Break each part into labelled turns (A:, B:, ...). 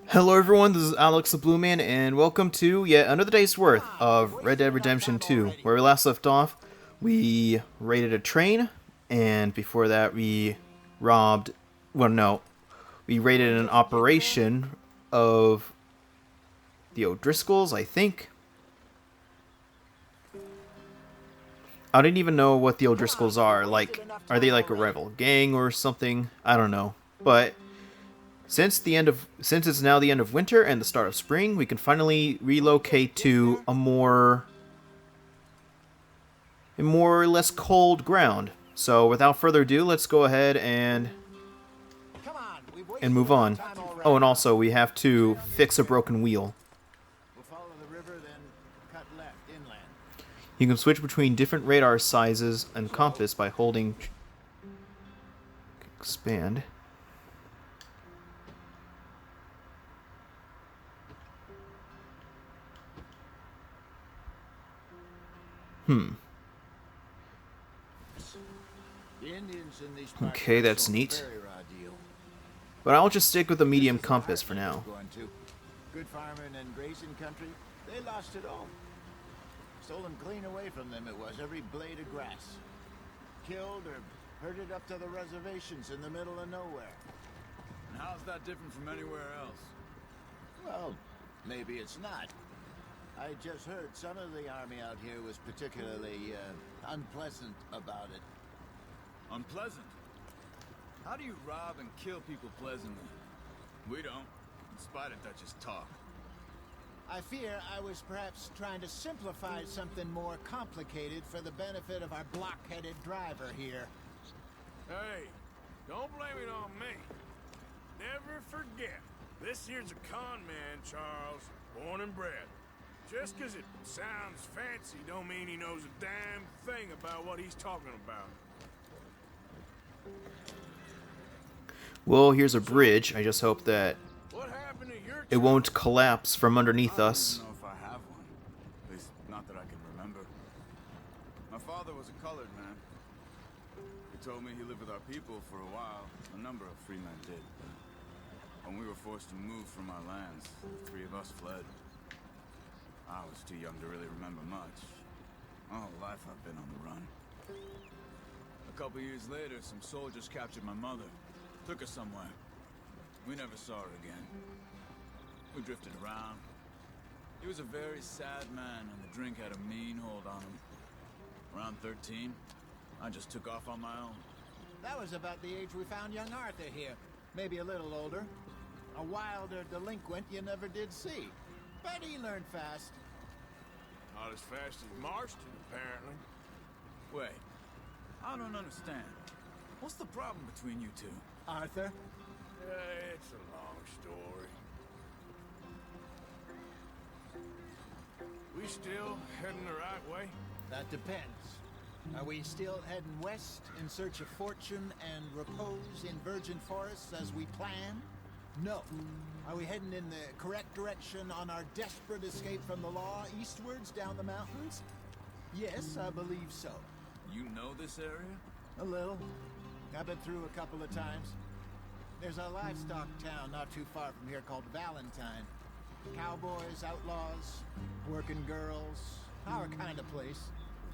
A: Hello everyone, this is Alex the Blue Man, and welcome to yet another day's worth of Red Dead Redemption 2. Where we last left off, we raided a train, and before that we robbed... well, no. We raided an operation of the O'Driscolls, I think. I didn't even know what the O'Driscolls are. Like, are they like a rival gang or something? I don't know. But since it's now the end of winter and the start of spring, we can finally relocate to a more or less cold ground. So without further ado, let's go ahead and move on. Oh, and also we have to fix a broken wheel.
B: We'll follow the river, then cut left inland.
A: You can switch between different radar sizes and compass by holding expand. Okay, that's neat. But I'll just stick with the medium compass for now.
B: Good farming and grazing country, they lost it all. Stolen clean away from them it was, every blade of grass. Killed or herded up to the reservations in the middle of nowhere.
C: And how's that different from anywhere else?
B: Well, maybe it's not. I just heard some of the army out here was particularly unpleasant about it.
C: Unpleasant? How do you rob and kill people pleasantly? We don't, in spite of Dutch's talk.
B: I fear I was perhaps trying to simplify something more complicated for the benefit of our block-headed driver here.
D: Hey, don't blame it on me. Never forget, this here's a con man, Charles, born and bred. Just 'cause it sounds fancy don't mean he knows a damn thing about what he's talking about.
A: Well, here's a bridge. I just hope that
D: What happened to your
A: it won't collapse from underneath us.
C: I don't know if I have one. At least, not that I can remember. My father was a colored man. He told me he lived with our people for a while. A number of free men did. When we were forced to move from our lands, the three of us fled. I was too young to really remember much. My whole life I've been on the run. A couple years later, some soldiers captured my mother. Took her somewhere. We never saw her again. We drifted around. He was a very sad man, and the drink had a mean hold on him. Around 13, I just took off on my own.
B: That was about the age we found young Arthur here. Maybe a little older. A wilder delinquent you never did see. But he learned fast.
D: Not as fast as Marston, apparently.
C: Wait, I don't understand. What's the problem between you two?
B: Arthur?
D: It's a long story. We still heading the right way?
B: That depends. Are we still heading west in search of fortune and repose in virgin forests as we planned? No. Are we heading in the correct direction on our desperate escape from the law eastwards down the mountains? Yes, I believe so.
C: You know this area?
B: A little. I've been through a couple of times. There's a livestock town not too far from here called Valentine. Cowboys, outlaws, working girls, our kind of place.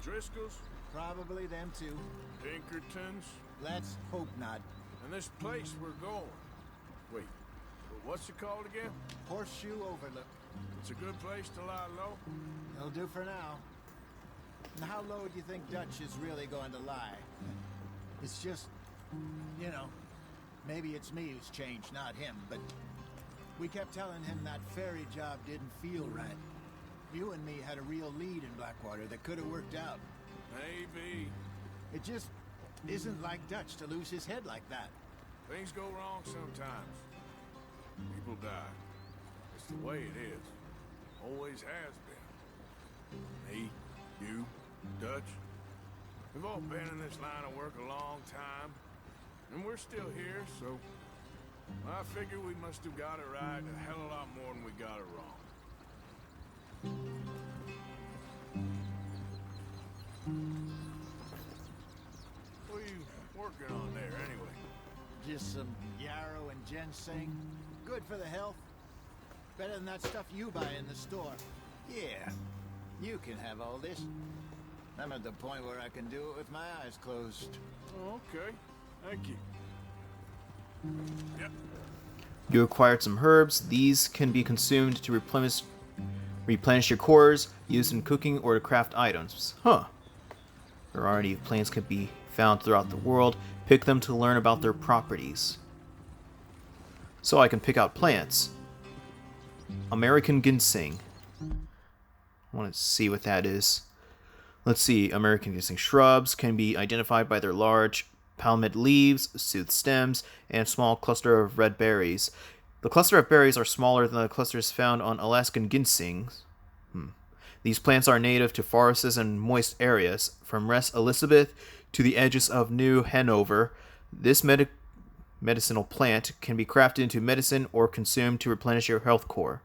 D: Driscoll's?
B: Probably them too.
D: Pinkertons?
B: Let's hope not.
D: And this place we're going. Wait, what's it called again?
B: Horseshoe Overlook.
D: It's a good place to lie low?
B: It'll do for now. And how low do you think Dutch is really going to lie? It's just, you know, maybe it's me who's changed, not him, but we kept telling him that ferry job didn't feel right. You and me had a real lead in Blackwater that could have worked out.
D: Maybe.
B: It just isn't like Dutch to lose his head like that.
D: Things go wrong sometimes. People die. It's the way it is. Always has been. Me, you, Dutch. We've all been in this line of work a long time. And we're still here, so I figure we must have got it right a hell of a lot more than we got it wrong. What are you working on there, anyway?
B: Just some yarrow and ginseng. Good for the health. Better than that stuff you buy in the store. Yeah, you can have all this. I'm at the point where I can do it with my eyes closed.
D: Oh, okay. Thank you. Yep.
A: You acquired some herbs. These can be consumed to replenish your cores, used in cooking or to craft items. Huh. A variety of plants can be found throughout the world. Pick them to learn about their properties. So I can pick out plants. American ginseng. I want to see what that is. Let's see. American ginseng shrubs can be identified by their large palmate leaves, soothed stems, and small cluster of red berries. The cluster of berries are smaller than the clusters found on Alaskan ginsengs. These plants are native to forests and moist areas, from West Elizabeth to the edges of New Hanover. This medicinal plant can be crafted into medicine or consumed to replenish your health core.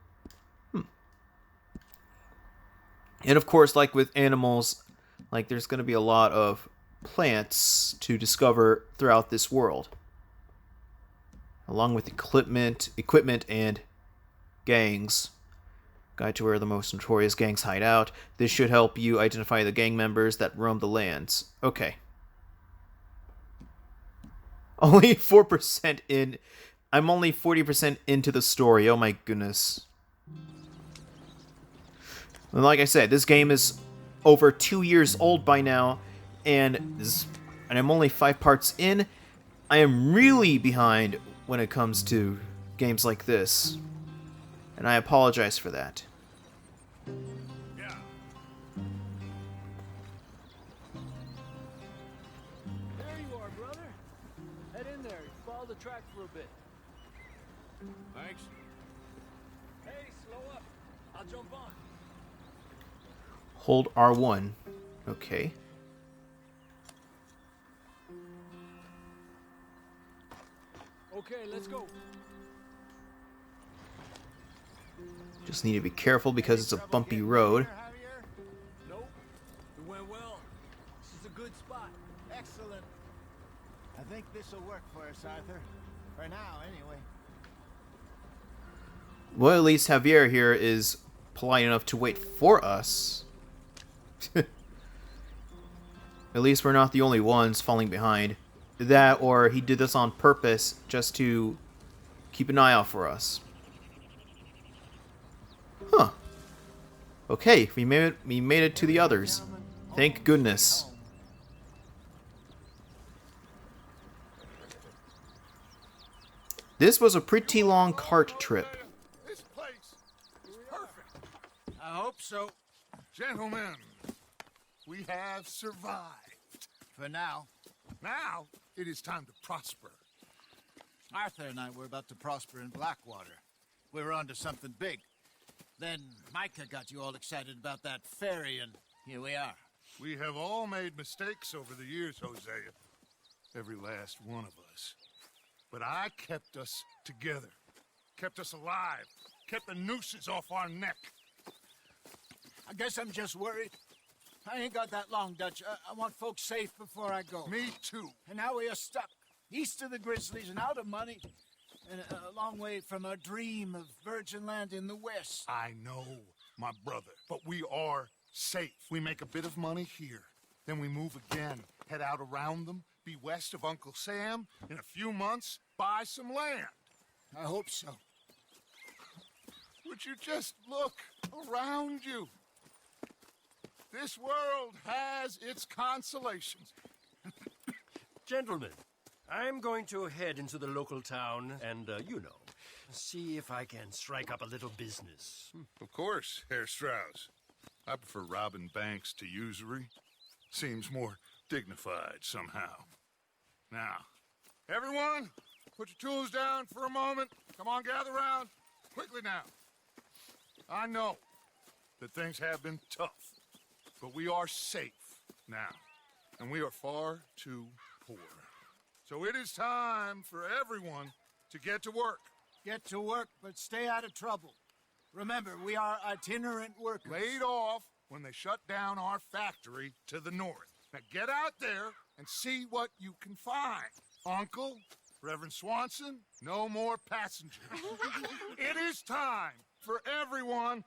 A: And of course, like with animals, like there's going to be a lot of plants to discover throughout this world, along with equipment and gangs. Guide to where the most notorious gangs hide out. This should help you identify the gang members that roam the lands. Okay. Only 4% in. I'm only 40% into the story. Oh my goodness. And like I said, this game is over 2 years old by now, and I'm only 5 parts in. I am really behind when it comes to games like this, and I apologize for that.
D: Yeah.
E: There you are, brother. Head in there. Follow the track for a bit.
D: Thanks.
E: Hey, slow up. I'll jump on.
A: Hold R1. Okay.
E: Okay, let's go.
A: Just need to be careful because it's a bumpy road.
E: Nope. It went well. This is a good spot.
B: Excellent. I think this will work for us, Arthur. For now, anyway.
A: Well, at least Javier here is polite enough to wait for us. At least we're not the only ones falling behind. That, or he did this on purpose just to keep an eye out for us. Huh. Okay, we made it to the others. Thank goodness. This was a pretty long cart trip.
D: This place is perfect.
B: I hope so.
D: Gentlemen, we have survived.
B: For now.
D: Now, it is time to prosper.
B: Arthur and I were about to prosper in Blackwater. We were onto something big. Then Micah got you all excited about that ferry, and here we are.
D: We have all made mistakes over the years, Hosea. Every last one of us. But I kept us together. Kept us alive. Kept the nooses off our neck.
B: I guess I'm just worried. I ain't got that long, Dutch. I want folks safe before I go.
D: Me too.
B: And now we are stuck, east of the Grizzlies and out of money, and a long way from our dream of virgin land in the west.
D: I know, my brother, but we are safe. We make a bit of money here. Then we move again, head out around them, be west of Uncle Sam. In a few months, buy some land.
B: I hope so.
D: Would you just look around you? This world has its consolations.
F: Gentlemen, I'm going to head into the local town and, see if I can strike up a little business.
D: Of course, Herr Strauss. I prefer robbing banks to usury. Seems more dignified somehow. Now, everyone, put your tools down for a moment. Come on, gather round. Quickly now. I know that things have been tough, but we are safe now, and we are far too poor. So it is time for everyone to get to work.
B: Get to work, but stay out of trouble. Remember, we are itinerant workers.
D: Laid off when they shut down our factory to the north. Now get out there and see what you can find. Uncle, Reverend Swanson, no more passengers. It is time for everyone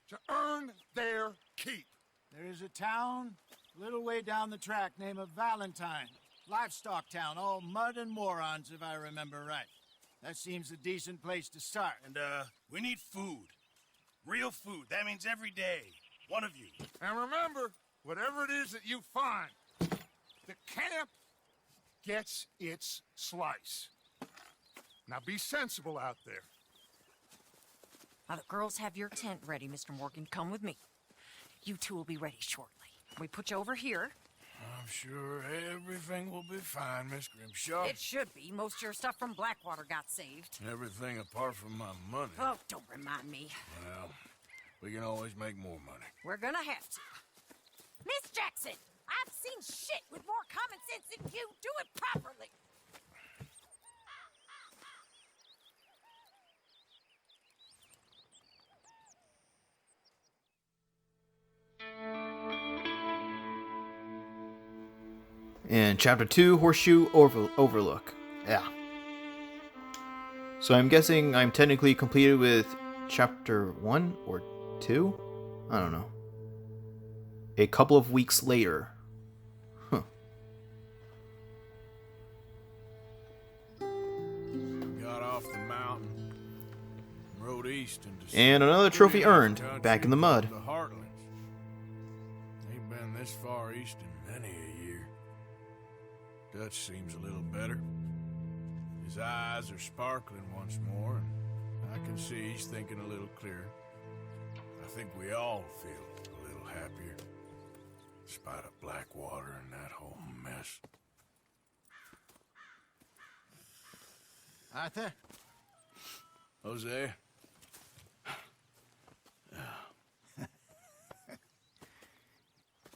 D: to earn their keep.
B: There is a town a little way down the track named Valentine. Livestock town, all mud and morons, if I remember right. That seems a decent place to start.
G: And, we need food. Real food. That means every day. One of you.
D: And remember, whatever it is that you find, the camp gets its slice. Now be sensible out there.
H: Now the girls have your tent ready, Mr. Morgan. Come with me. You two will be ready shortly. We put you over here.
D: I'm sure everything will be fine, Miss Grimshaw.
H: It should be. Most of your stuff from Blackwater got saved.
D: Everything apart from my money.
H: Oh, don't remind me.
D: Well, we can always make more money.
H: We're gonna have to. Miss Jackson, I've seen shit with more common sense than you. Do it properly.
A: In Chapter 2, Horseshoe Overlook. Yeah. So I'm guessing I'm technically completed with Chapter 1 or 2? I don't know. A couple of weeks later. Huh.
D: Got off the mountain, rode east into
A: And another trophy earned, back in the mud.
D: The Heartlands. Ain't been this far east in many a year. Dutch seems a little better. His eyes are sparkling once more, and I can see he's thinking a little clearer. I think we all feel a little happier, in spite of Blackwater and that whole mess.
B: Arthur?
D: Jose?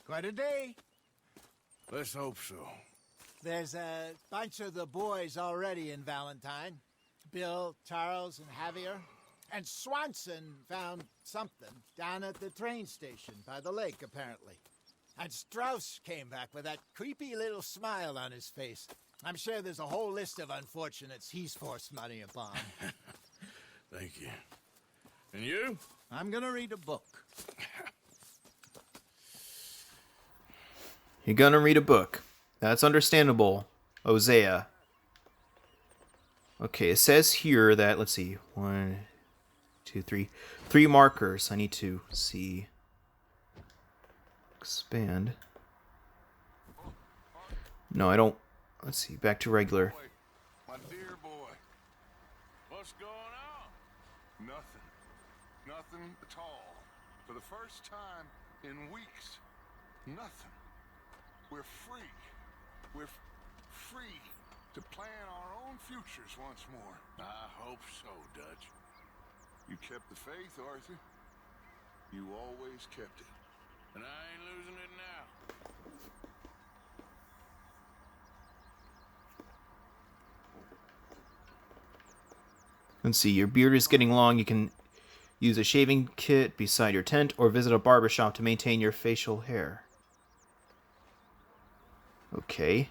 B: Quite a day.
D: Let's hope so.
B: There's a bunch of the boys already in Valentine. Bill, Charles, and Javier. And Swanson found something down at the train station by the lake, apparently. And Strauss came back with that creepy little smile on his face. I'm sure there's a whole list of unfortunates he's forced money upon.
D: Thank you. And you?
B: I'm gonna read a book.
A: You're gonna read a book. That's understandable, Hosea. Okay, it says here that, let's see, 1, 2, 3. 3 markers. I need to see. Expand. No, I don't. Let's see, back to regular.
C: Boy, my dear boy. What's going on? Nothing. Nothing at all. For the first time in weeks. Nothing. We're free. We're free to plan our own futures once more.
D: I hope so, Dutch.
C: You kept the faith, Arthur. You always kept it.
D: And I ain't losing it now.
A: Let's see, your beard is getting long. You can use a shaving kit beside your tent or visit a barber shop to maintain your facial hair. Okay.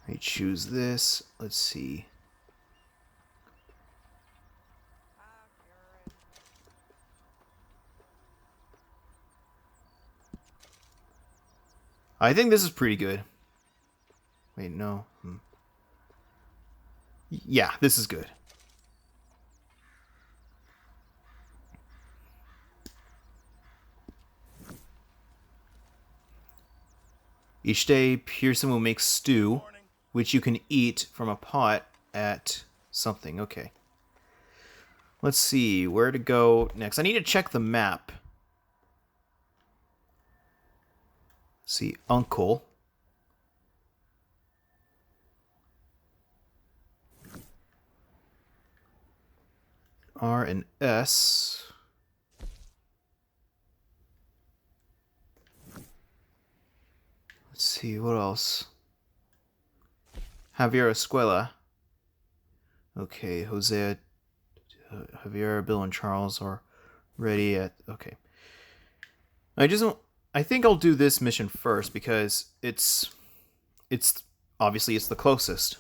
A: I choose this. Let's see. I think this is pretty good. Wait, no. Yeah, this is good. Each day, Pearson will make stew, which you can eat from a pot at something. Okay. Let's see where to go next. I need to check the map. Let's see, Uncle. R and S. see, what else? Javier Escuela. Okay, Jose, Javier, Bill, and Charles are ready at... Okay. I think I'll do this mission first because it's obviously it's the closest.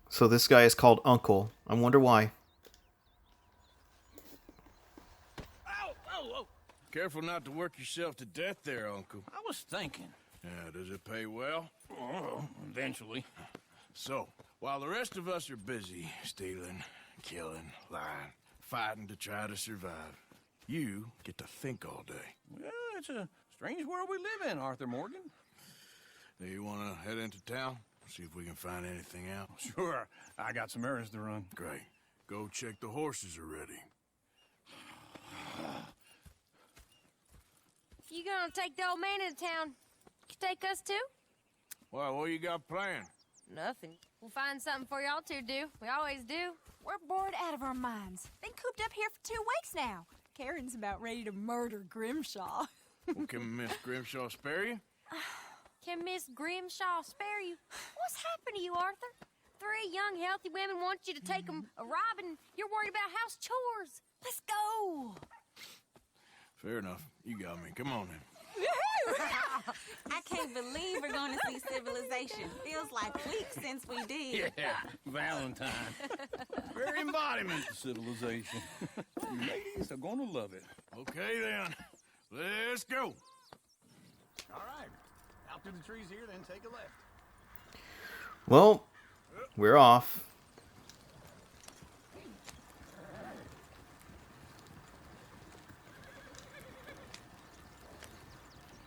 A: So this guy is called Uncle. I wonder why.
D: Careful not to work yourself to death there, Uncle.
G: I was thinking.
D: Yeah, does it pay well?
G: Oh, eventually.
D: So, while the rest of us are busy stealing, killing, lying, fighting to try to survive, you get to think all day.
G: Well, it's a strange world we live in, Arthur Morgan.
D: Do you want to head into town? See if we can find anything out?
G: Sure. I got some errands to run.
D: Great. Go check the horses are ready.
I: You gonna take the old man into town? You take us too?
D: Well, what you got planned?
I: Nothing. We'll find something for y'all to do. We always do.
J: We're bored out of our minds. Been cooped up here for 2 weeks now. Karen's about ready to murder Grimshaw.
D: Well, can Miss Grimshaw spare you?
I: Can Miss Grimshaw spare you? What's happened to you, Arthur? 3 young, healthy women want you to take them a robbing. You're worried about house chores.
J: Let's go.
D: Fair enough. You got me. Come on then.
K: I can't believe we're going to see civilization. Feels like weeks since we did.
G: Yeah, Valentine. Very embodiment of civilization. You ladies are going to love it.
D: Okay then. Let's go.
G: All right. Out through the trees here, then take a left.
A: Well, we're off.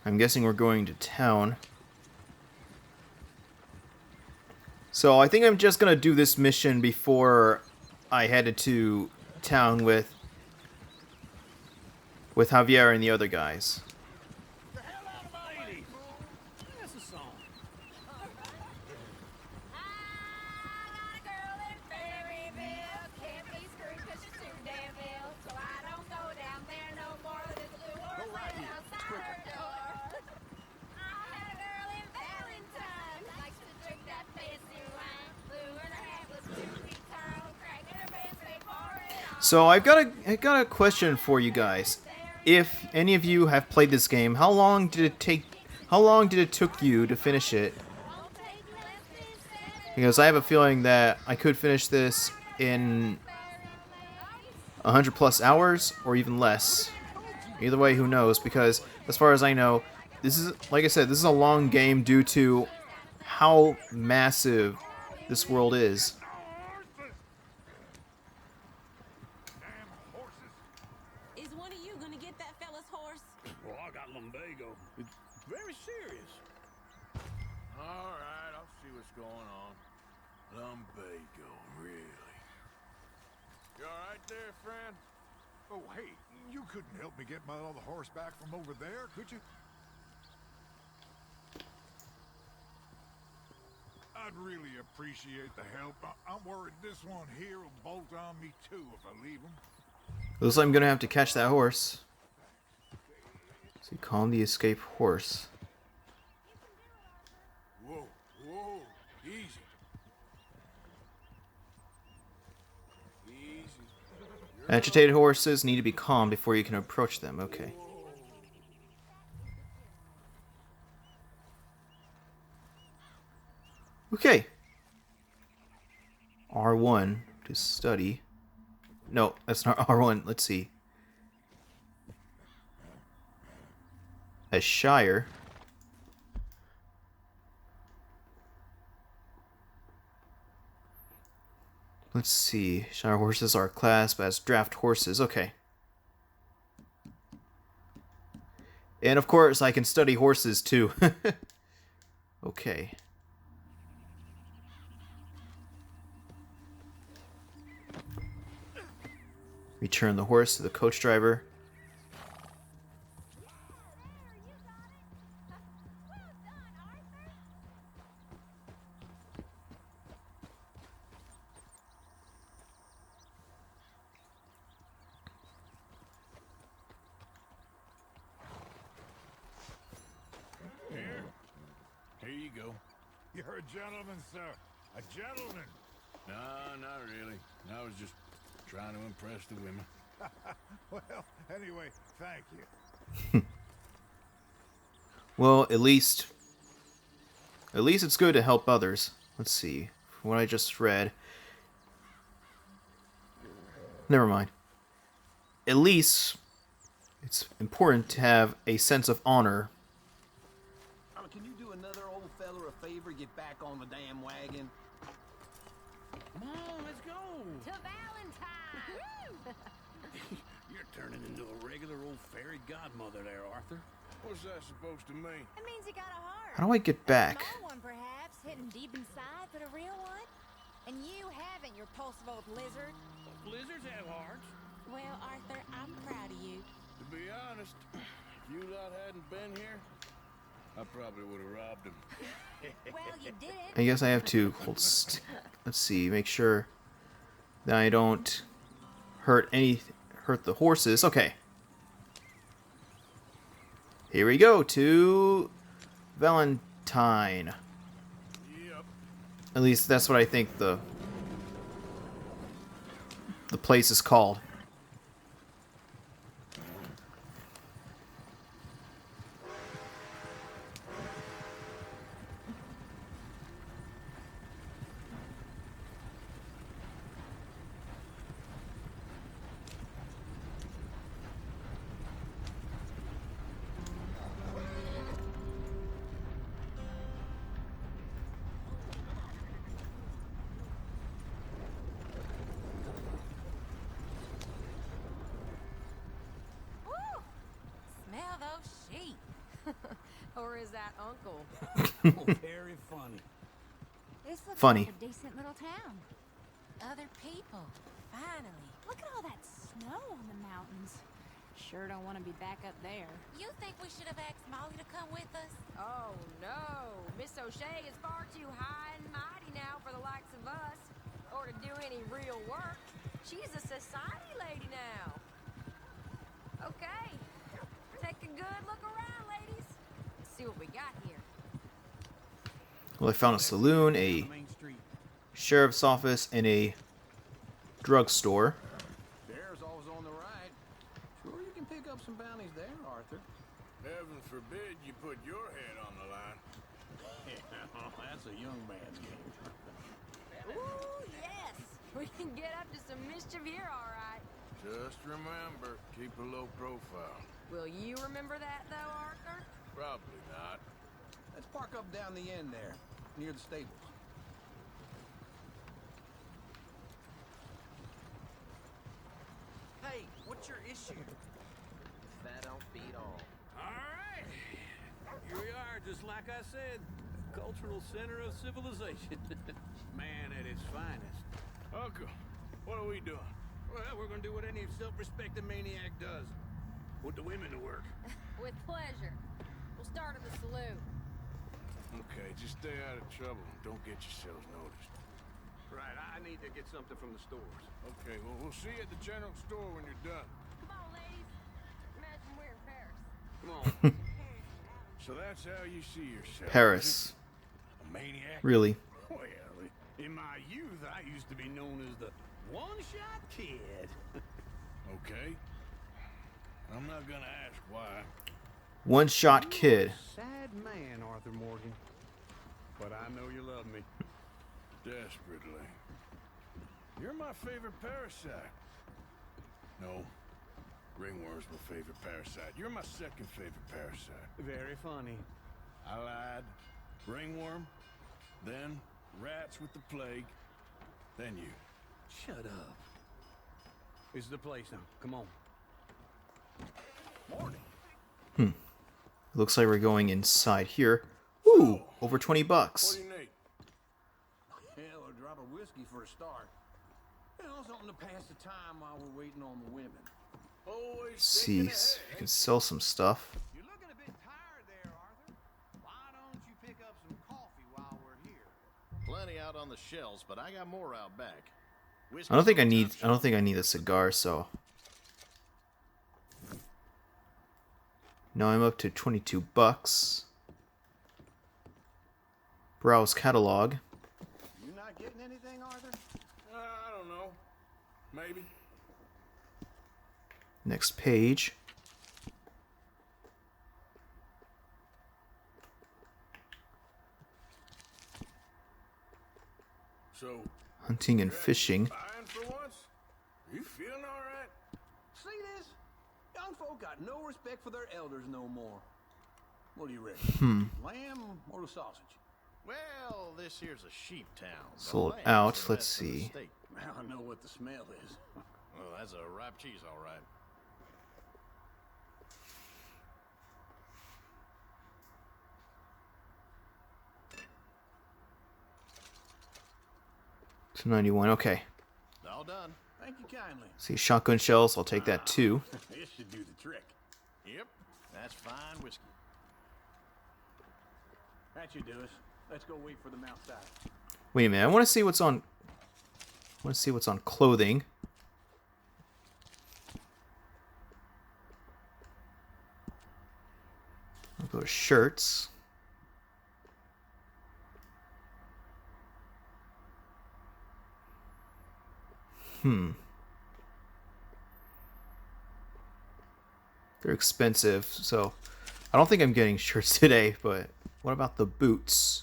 A: I'm guessing we're going to town. So I think I'm just gonna do this mission before I headed to town with Javier and the other guys.
G: The hell out of my ladies! That's a song.
A: So I got a question for you guys. If any of you have played this game, how long did it took you to finish it? Because I have a feeling that I could finish this in 100+ hours or even less. Either way, who knows? Because as far as I know, this is, like I said, this is a long game due to how massive this world is.
K: Is one of you going to get that fella's horse?
G: Well, I got lumbago. It's very serious.
D: All right, I'll see what's going on. Lumbago, really? You all right there, friend?
L: Oh, hey, you couldn't help me get my other horse back from over there, could you? I'd really appreciate the help. I'm worried this one here will bolt on me too if I leave him.
A: Looks like I'm gonna have to catch that horse. So calm the escape horse.
D: Whoa, whoa, easy. Easy.
A: Agitated horses need to be calm before you can approach them. Okay. Okay. R1 to study. No, that's not R1. Let's see. A Shire. Let's see. Shire horses are classed as draft horses. Okay. And of course, I can study horses too. Okay. Return the horse to the coach driver.
L: You're a gentleman, sir. A gentleman.
D: No, not really. I was just trying to impress the women.
L: Well, anyway, thank you.
A: Well, at least it's good to help others. Let's see. From what I just read. Never mind. At least it's important to have a sense of honor.
M: Can you do another old fella a favor? Get back on the damn wagon. Come on, let's go.
I: To Valentine!
M: You're turning into a regular old fairy godmother there, Arthur.
D: What's that supposed to mean?
I: It means you got a heart.
A: How do I get back?
I: A small one, perhaps, hidden deep inside, but a real one. And you haven't, you repulsive old lizard.
M: Lizards have hearts.
K: Well, Arthur, I'm proud of you.
D: To be honest, if you lot hadn't been here, I probably would have robbed him.
I: Well, you did it.
A: I guess I have to hold. Let's see. Make sure that I don't hurt the horses. Okay. Here we go to Valentine.
D: Yep.
A: At least that's what I think the place is called.
H: Smell those sheep. Or is that Uncle?
M: Oh, very funny.
I: This looks
A: Funny.
I: like a decent little town.
H: Other people. Finally.
J: Look at all that snow on the mountains. Sure don't want to be back up there.
K: You think we should have asked Molly to come with us?
H: Oh, no. Miss O'Shea is far too high and mighty now for the likes of us. Or to do any real work. She's a society lady now. Okay. Take a good look around, ladies. See what we got here.
A: Well, I found a saloon, a
M: Main Street.
A: sheriff's office, and a drugstore.
M: Bear's always on the right. Sure, you can pick up some bounties there, Arthur.
D: Heaven forbid you put your head on the line.
M: That's a young man's game.
H: Ooh, yes. We can get up to some mischief here, all right.
D: Just remember, keep a low profile.
H: Will you remember that, though, Arthur?
D: Probably not.
M: Let's park up down the end there, near the stables. Hey, what's your issue?
N: That don't beat all.
M: Alright. Here we are, just like I said. The cultural center of civilization. Man at its finest.
D: Uncle, what are we doing?
M: Well, we're gonna do what any self-respecting maniac does. Put the women to work.
I: With pleasure. We'll start at the saloon.
D: Okay, just stay out of trouble and don't get yourselves noticed.
M: Right, I need to get something from the stores.
D: Okay, well, we'll see you at the general store when you're done.
I: Come on, ladies. Imagine we're in Paris.
M: Come on.
D: So that's how you see yourself.
A: Paris.
M: A maniac?
A: Really?
M: Well, in my youth, I used to be known as the one-shot kid.
D: Okay. I'm not gonna ask why.
A: One-shot kid.
M: Sad man, Arthur Morgan. But I know you love me.
D: Desperately. You're my favorite parasite. No. Ringworm's my favorite parasite. You're my second favorite parasite.
M: Very funny.
D: I lied. Ringworm. Then rats with the plague. Then you.
M: Shut up. This is the place now. Come on. Morning.
A: Looks like we're going inside here. Ooh, over 20 bucks.
D: What do you need?
M: Hell, a drop of whiskey for a start. You know, something to pass the time while we're waiting on the women.
D: Always
A: See
D: thinking
A: if we
D: ahead.
A: can sell some stuff.
B: You're looking a bit tired there, Arthur. Why don't you pick up some coffee while we're here?
N: Plenty out on the shelves, but I got more out back.
A: I don't think I need a cigar, so. Now I'm up to 22 bucks. Browse catalog.
B: You not getting anything, Arthur?
D: I don't know. Maybe.
A: Next page.
D: So,
A: Hunting and fishing.
D: fine for once? You feeling all right?
M: See this? Young folk got no respect for their elders no more. What do you reckon? Lamb or the sausage?
N: Well, this here's a sheep town. The
A: Sold
N: lamb's
A: out.
N: the
A: Let's
N: best of the
A: see.
N: state.
M: I know what the smell is.
N: Well, that's a ripe cheese, all right.
A: $2.91. Okay.
N: All done.
M: Thank you kindly.
A: See, shotgun shells. I'll take that too.
M: This should do the trick.
N: Yep, that's fine whiskey.
M: That should do us. Let's go wait for them outside.
A: Wait a minute. I want to see what's on. I want to see what's on clothing. I'll go to shirts. They're expensive, so I don't think I'm getting shirts today, but what about the boots?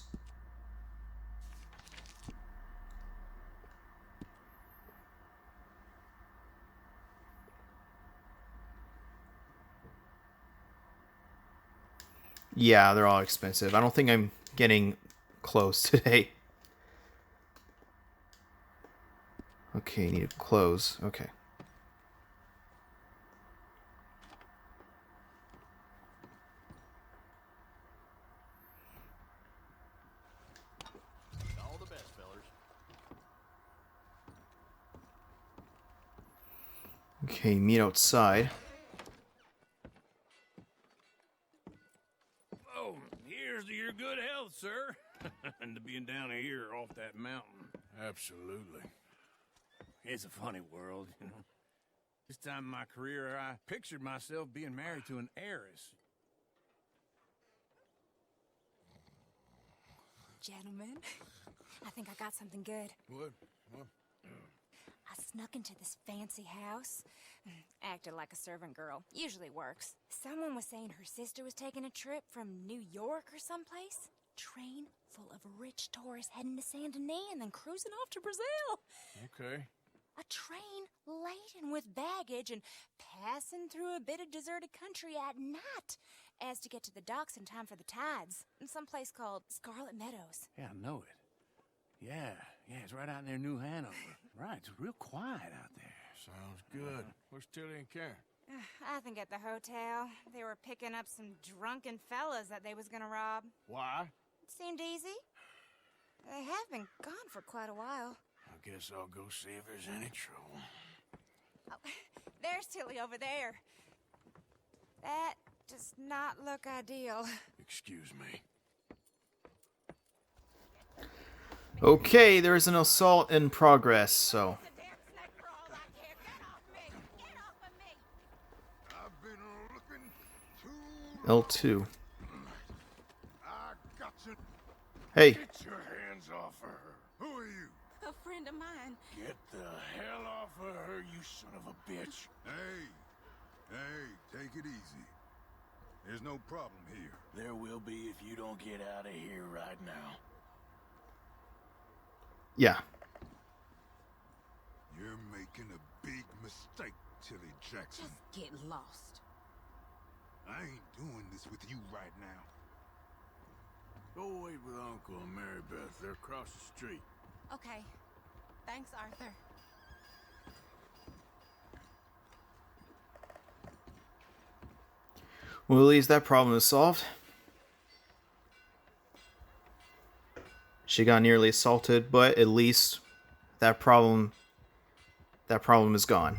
A: Yeah, they're all expensive. I don't think I'm getting clothes today. Okay, need clothes. Okay.
N: All the best, fellers.
A: Okay, meet outside.
M: Oh, here's to your good health, sir. And to being down here off that mountain.
D: Absolutely.
M: It's a funny world, you know. This time in my career, I pictured myself being married to an heiress.
J: Gentlemen, I think I got something good.
D: What?
J: I snuck into this fancy house. Acted like a servant girl. Usually works. Someone was saying her sister was taking a trip from New York or someplace. Train full of rich tourists heading to Saint Denis and then cruising off to Brazil.
D: Okay.
J: A train laden with baggage and passing through a bit of deserted country at night as to get to the docks in time for the tides in some place called Scarlet Meadows.
M: Yeah, I know it. Yeah, it's right out near New Hanover. Right, it's real quiet out there.
D: Sounds good. Where's Tilly and Karen?
J: I think at the hotel. They were picking up some drunken fellas that they was gonna rob.
D: Why?
J: It seemed easy. They have been gone for quite a while.
D: I guess I'll go see if there's any trouble.
J: Oh, there's Tilly over there. That does not look ideal.
D: Excuse me.
A: Okay, there's an assault in progress, so.
L: I've been looking too
A: L2.
L: I got you.
A: Hey.
L: Get your hands off of her. Who are you?
K: A friend of mine.
D: Get the hell off of her, you son of a bitch.
L: Hey, take it easy. There's no problem here.
N: There will be if you don't get out of here right now.
A: Yeah.
L: You're making a big mistake, Tilly Jackson.
K: Just get lost.
L: I ain't doing this with you right now.
D: Go wait with Uncle and Mary Beth. They're across the street.
K: Okay. Thanks, Arthur.
A: Well, at least that problem is solved. She got nearly assaulted, but at least that problem is gone.